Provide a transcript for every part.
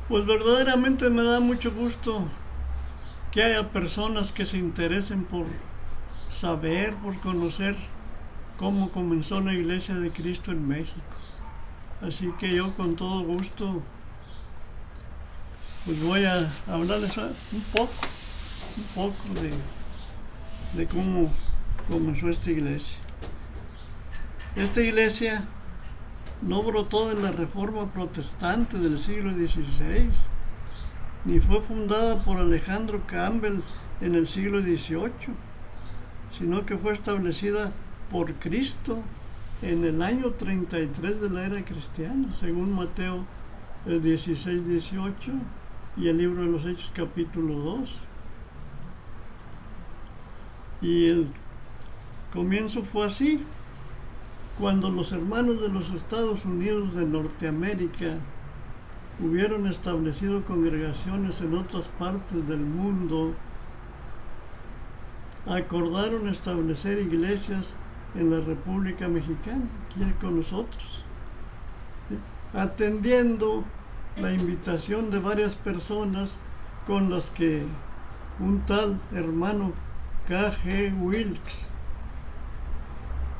Pues verdaderamente me da mucho gusto que haya personas que se interesen por saber, por conocer cómo comenzó la Iglesia de Cristo en México. Así que yo con todo gusto pues voy a hablarles un poco de cómo comenzó esta iglesia. Esta iglesia no brotó de la Reforma Protestante del siglo XVI, ni fue fundada por Alejandro Campbell en el siglo XVIII, sino que fue establecida por Cristo en el año 33 de la era cristiana, según Mateo 16-18 y el libro de los Hechos capítulo 2. Y el comienzo fue así, cuando los hermanos de los Estados Unidos de Norteamérica hubieron establecido congregaciones en otras partes del mundo, acordaron establecer iglesias en la República Mexicana, aquí con nosotros, atendiendo la invitación de varias personas con las que un tal hermano K.G. Wilkes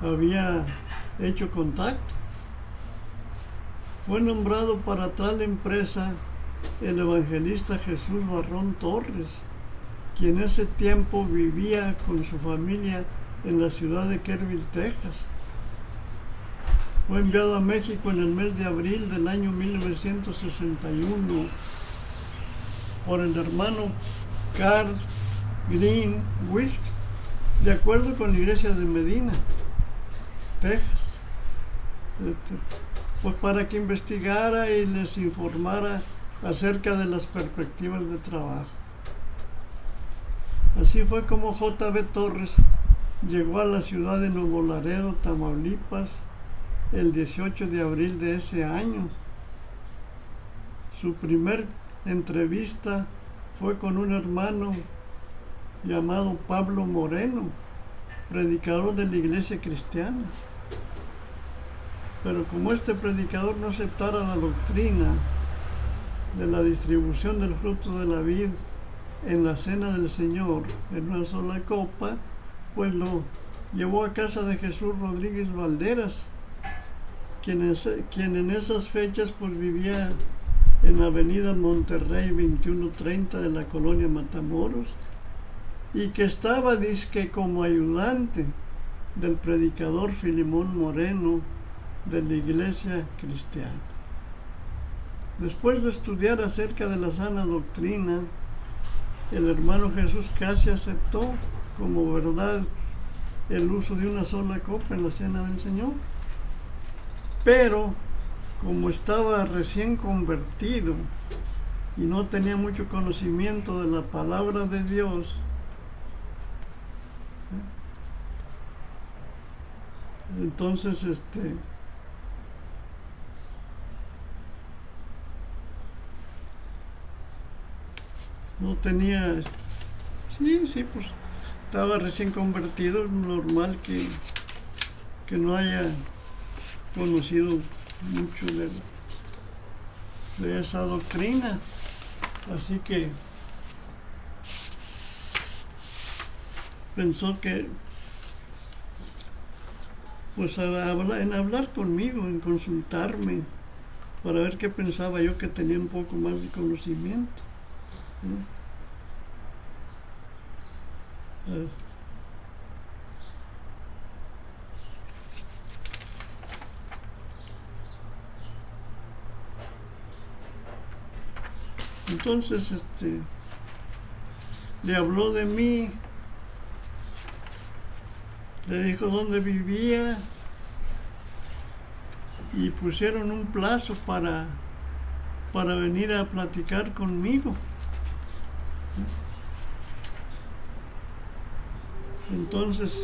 había hecho contacto. Fue nombrado para tal empresa el evangelista Jesús Barrón Torres, quien en ese tiempo vivía con su familia en la ciudad de Kerrville, Texas. Fue enviado a México en el mes de abril del año 1961 por el hermano Carl Green Wilkes, de acuerdo con la iglesia de Medina, Texas, pues para que investigara y les informara acerca de las perspectivas de trabajo. Así fue como J.B. Torres llegó a la ciudad de Nuevo Laredo, Tamaulipas, el 18 de abril de ese año. Su primer entrevista fue con un hermano llamado Pablo Moreno, predicador de la iglesia cristiana. Pero como este predicador no aceptara la doctrina de la distribución del fruto de la vid en la cena del Señor en una sola copa, pues lo llevó a casa de Jesús Rodríguez Valderas, quien en esas fechas pues vivía en la avenida Monterrey 2130 de la colonia Matamoros, y que estaba dizque como ayudante del predicador Filimón Moreno de la iglesia cristiana. Después de estudiar acerca de la sana doctrina, el hermano Jesús casi aceptó como verdad el uso de una sola copa en la cena del Señor. Pero como estaba recién convertido y no tenía mucho conocimiento de la palabra de Dios, entonces no tenía, sí, pues estaba recién convertido, es normal que no haya conocido mucho de esa doctrina. Así que pensó que pues en hablar conmigo, en consultarme, para ver qué pensaba yo, que tenía un poco más de conocimiento. Entonces le habló de mí, le dijo dónde vivía y pusieron un plazo para venir a platicar conmigo. Entonces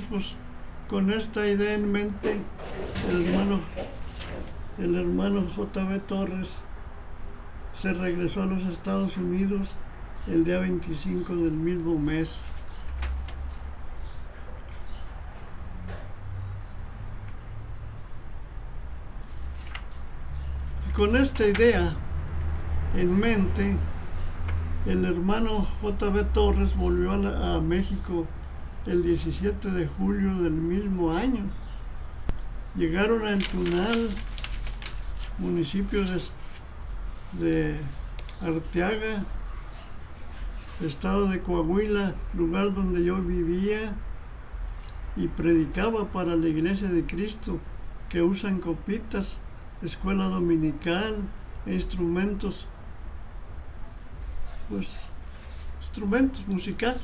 pues con esta idea en mente, el hermano J.B. Torres se regresó a los Estados Unidos el día 25 del mismo mes. Y con esta idea en mente, el hermano J.B. Torres volvió a México el 17 de julio del mismo año. Llegaron a El Tunal, municipio de Arteaga, estado de Coahuila, lugar donde yo vivía, y predicaba para la Iglesia de Cristo, que usan copitas, escuela dominical e instrumentos musicales,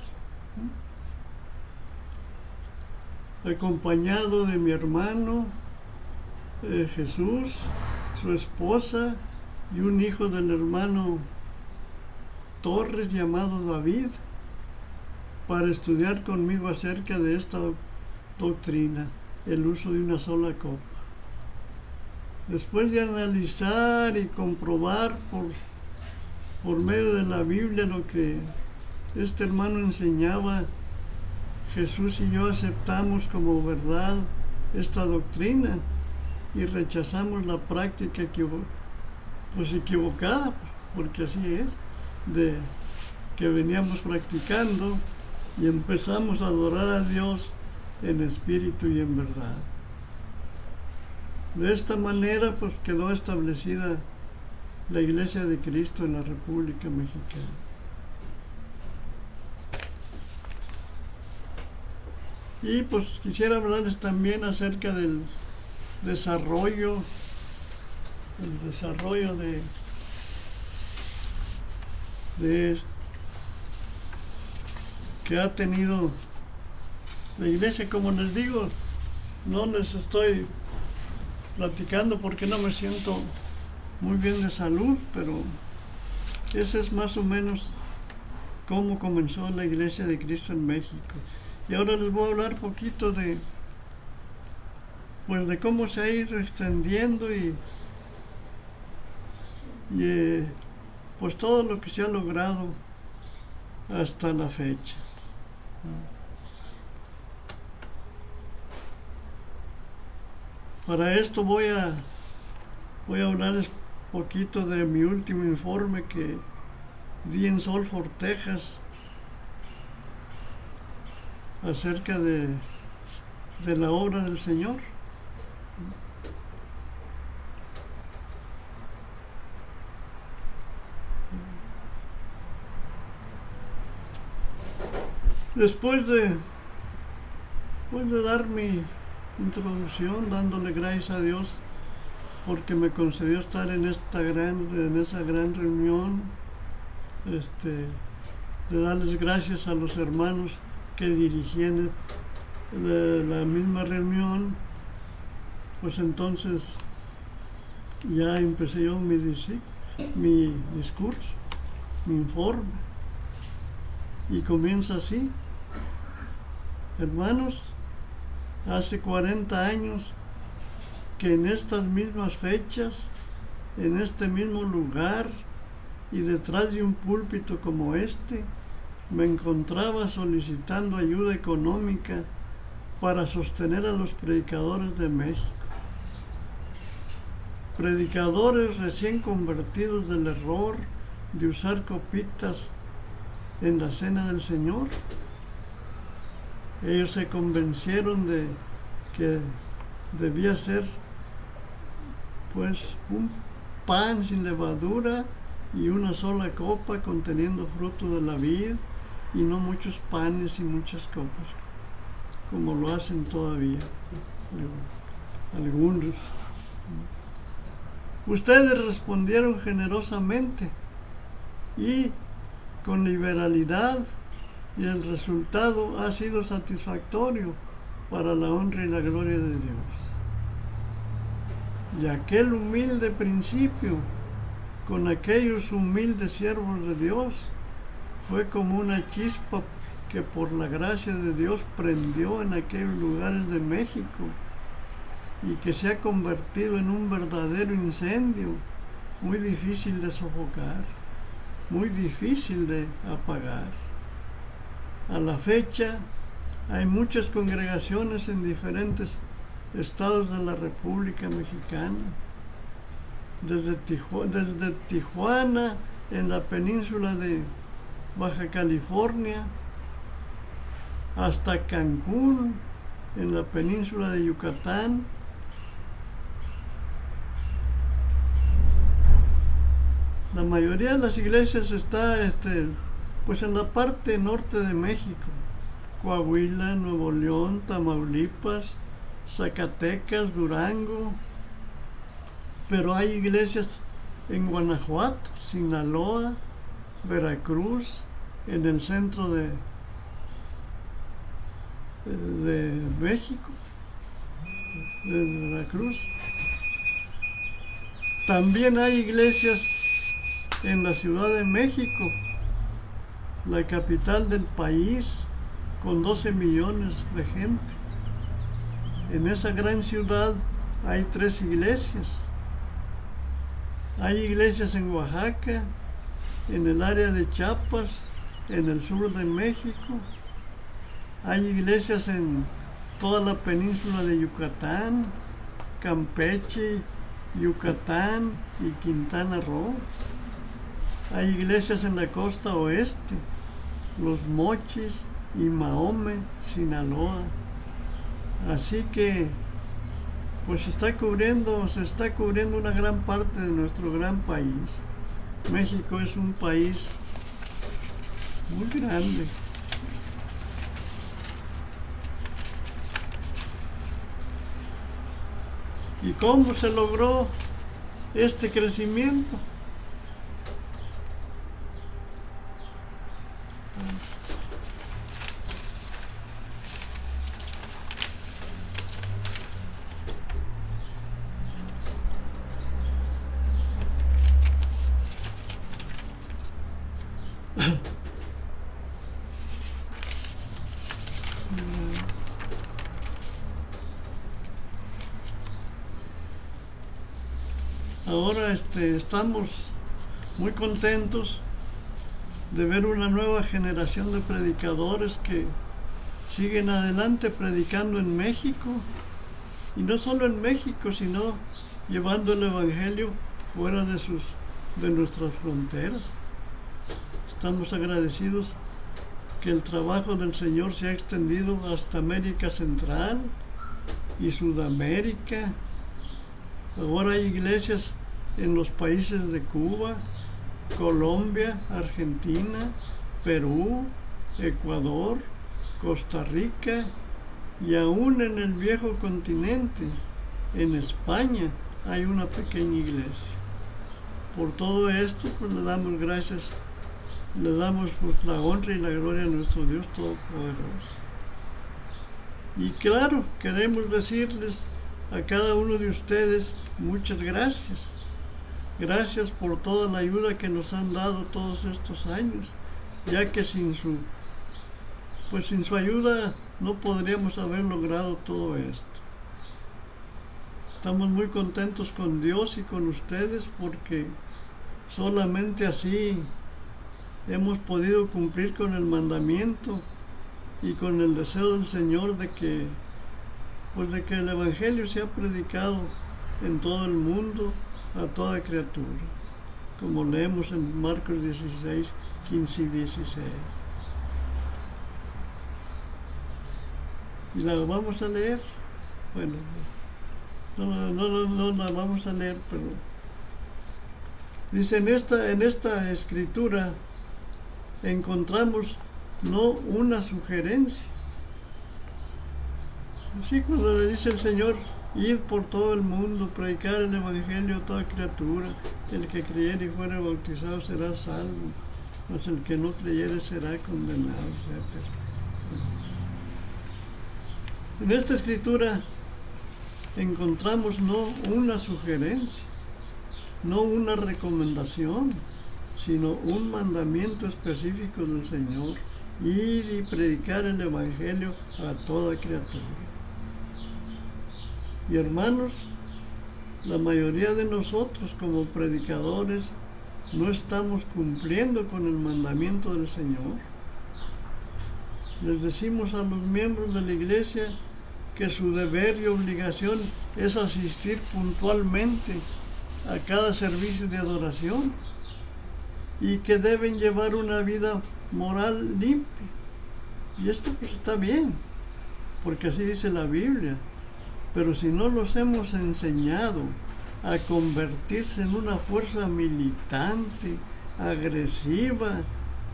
acompañado de mi hermano Jesús, su esposa y un hijo del hermano Torres llamado David, para estudiar conmigo acerca de esta doctrina, el uso de una sola copa. Después de analizar y comprobar por medio de la Biblia lo que este hermano enseñaba, Jesús y yo aceptamos como verdad esta doctrina y rechazamos la práctica equivocada, porque así es, de que veníamos practicando, y empezamos a adorar a Dios en espíritu y en verdad. De esta manera pues quedó establecida la Iglesia de Cristo en la República Mexicana. Y pues quisiera hablarles también acerca del desarrollo que ha tenido la Iglesia. Como les digo, no les estoy platicando porque no me siento muy bien de salud, pero ese es más o menos cómo comenzó la Iglesia de Cristo en México. Y ahora les voy a hablar poquito de cómo se ha ido extendiendo y pues todo lo que se ha logrado hasta la fecha. Para esto voy a hablarles poquito de mi último informe que di en Sulphur, Texas, acerca de la obra del Señor. Después de dar mi introducción, dándole gracias a Dios porque me concedió estar en esa gran reunión, de darles gracias a los hermanos que dirigían de la misma reunión, pues entonces ya empecé yo mi discurso, mi informe, y comienza así: hermanos, hace 40 años que en estas mismas fechas, en este mismo lugar y detrás de un púlpito como este, me encontraba solicitando ayuda económica para sostener a los predicadores de México. Predicadores recién convertidos del error de usar copitas en la cena del Señor. Ellos se convencieron de que debía ser pues un pan sin levadura y una sola copa conteniendo fruto de la vid, y no muchos panes y muchas copas como lo hacen todavía algunos. Ustedes respondieron generosamente y con liberalidad, y el resultado ha sido satisfactorio para la honra y la gloria de Dios. Y aquel humilde principio con aquellos humildes siervos de Dios fue como una chispa que por la gracia de Dios prendió en aquellos lugares de México y que se ha convertido en un verdadero incendio muy difícil de sofocar, muy difícil de apagar. A la fecha hay muchas congregaciones en diferentes estados de la República Mexicana, desde Tijuana, en la península de Baja California, hasta Cancún, en la península de Yucatán. La mayoría de las iglesias está pues en la parte norte de México: Coahuila, Nuevo León, Tamaulipas, Zacatecas, Durango. Pero hay iglesias en Guanajuato, Sinaloa, Veracruz, en el centro de México, de Veracruz. También hay iglesias en la Ciudad de México, la capital del país, con 12 millones de gente. En esa gran ciudad hay 3 iglesias. Hay iglesias en Oaxaca, en el área de Chiapas, en el sur de México. Hay iglesias en toda la península de Yucatán, Campeche, Yucatán y Quintana Roo. Hay iglesias en la costa oeste, Los Mochis y Mahome, Sinaloa. Así que pues se está cubriendo una gran parte de nuestro gran país. México es un país muy grande. ¿Y cómo se logró este crecimiento? Ahora estamos muy contentos de ver una nueva generación de predicadores que siguen adelante predicando en México, y no solo en México, sino llevando el Evangelio fuera de nuestras fronteras. Estamos agradecidos que el trabajo del Señor se ha extendido hasta América Central y Sudamérica. Ahora hay iglesias en los países de Cuba, Colombia, Argentina, Perú, Ecuador, Costa Rica y aún en el viejo continente, en España, hay una pequeña iglesia. Por todo esto, pues le damos gracias, le damos pues la honra y la gloria a nuestro Dios Todopoderoso. Y claro, queremos decirles a cada uno de ustedes muchas gracias. Gracias por toda la ayuda que nos han dado todos estos años, ya que sin su ayuda no podríamos haber logrado todo esto. Estamos muy contentos con Dios y con ustedes, porque solamente así hemos podido cumplir con el mandamiento y con el deseo del Señor de que el Evangelio sea predicado en todo el mundo a toda criatura, como leemos en Marcos 16, 15 y 16. ¿Y la vamos a leer? Bueno, no la vamos a leer, pero dice: en esta escritura encontramos no una sugerencia. Así cuando le dice el Señor: id por todo el mundo, predicar el Evangelio a toda criatura, el que creyere y fuere bautizado será salvo, mas el que no creyere será condenado, etc. En esta escritura encontramos no una sugerencia, no una recomendación, sino un mandamiento específico del Señor: ir y predicar el Evangelio a toda criatura. Y hermanos, la mayoría de nosotros como predicadores no estamos cumpliendo con el mandamiento del Señor. Les decimos a los miembros de la iglesia que su deber y obligación es asistir puntualmente a cada servicio de adoración y que deben llevar una vida moral limpia. Y esto pues está bien, porque así dice la Biblia. Pero si no los hemos enseñado a convertirse en una fuerza militante, agresiva,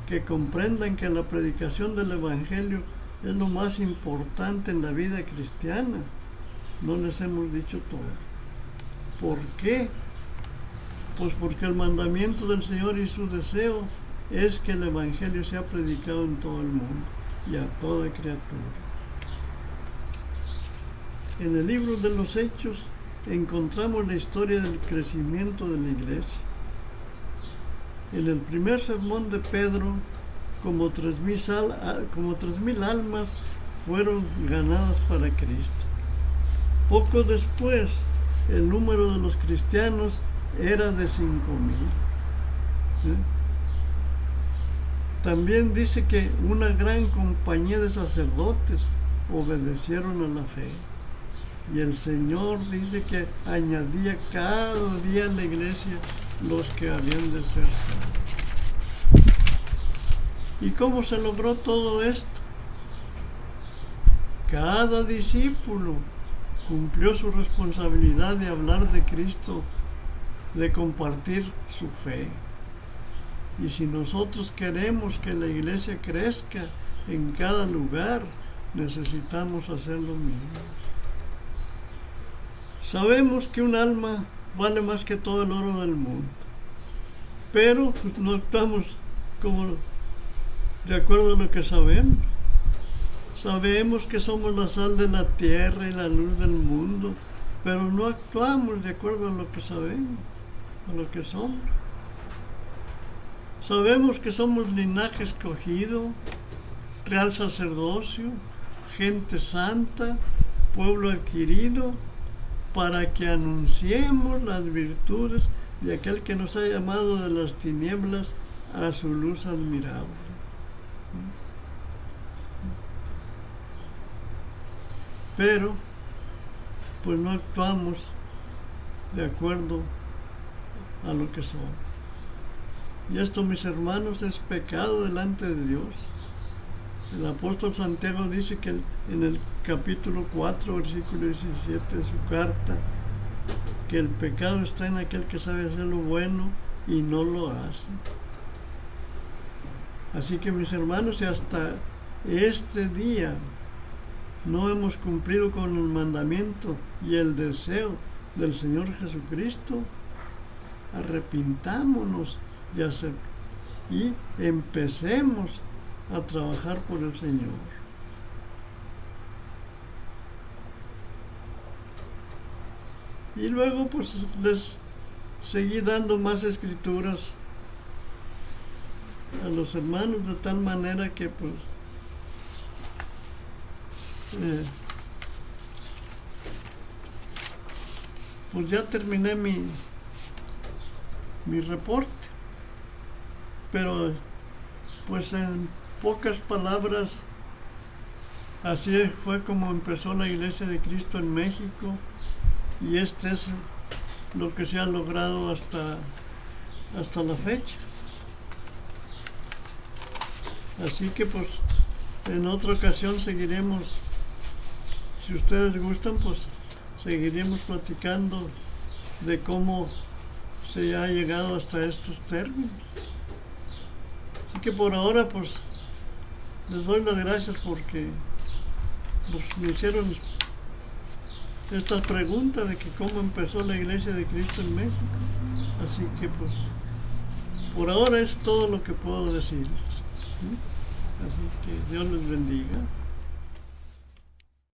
que comprendan que la predicación del Evangelio es lo más importante en la vida cristiana, no les hemos dicho todo. ¿Por qué? Pues porque el mandamiento del Señor y su deseo es que el Evangelio sea predicado en todo el mundo y a toda criatura. En el libro de los Hechos encontramos la historia del crecimiento de la iglesia. En el primer sermón de Pedro, como 3,000 almas fueron ganadas para Cristo. Poco después, el número de los cristianos era de 5,000. También dice que una gran compañía de sacerdotes obedecieron a la fe. Y el Señor dice que añadía cada día a la iglesia los que habían de ser salvos. ¿Y cómo se logró todo esto? Cada discípulo cumplió su responsabilidad de hablar de Cristo, de compartir su fe. Y si nosotros queremos que la iglesia crezca en cada lugar, necesitamos hacer lo mismo. Sabemos que un alma vale más que todo el oro del mundo, pero pues, no actuamos como de acuerdo a lo que sabemos. Sabemos que somos la sal de la tierra y la luz del mundo, pero no actuamos de acuerdo a lo que sabemos, a lo que somos. Sabemos que somos linaje escogido, real sacerdocio, gente santa, pueblo adquirido, para que anunciemos las virtudes de aquel que nos ha llamado de las tinieblas a su luz admirable. Pero, pues no actuamos de acuerdo a lo que somos. Y esto, mis hermanos, es pecado delante de Dios. El apóstol Santiago dice que en el capítulo 4, versículo 17 de su carta, que el pecado está en aquel que sabe hacer lo bueno y no lo hace. Así que, mis hermanos, si hasta este día no hemos cumplido con el mandamiento y el deseo del Señor Jesucristo, arrepintámonos y empecemos a trabajar por el Señor. Y luego pues les seguí dando más escrituras a los hermanos, de tal manera que pues ya terminé mi reporte, pero pues en pocas palabras, así fue como empezó la Iglesia de Cristo en México, y este es lo que se ha logrado hasta la fecha. Así que pues en otra ocasión seguiremos, si ustedes gustan, pues seguiremos platicando de cómo se ha llegado hasta estos términos. Así que por ahora pues les doy las gracias porque pues, me hicieron esta pregunta de que cómo empezó la Iglesia de Cristo en México. Así que pues por ahora es todo lo que puedo decirles. ¿Sí? Así que Dios les bendiga.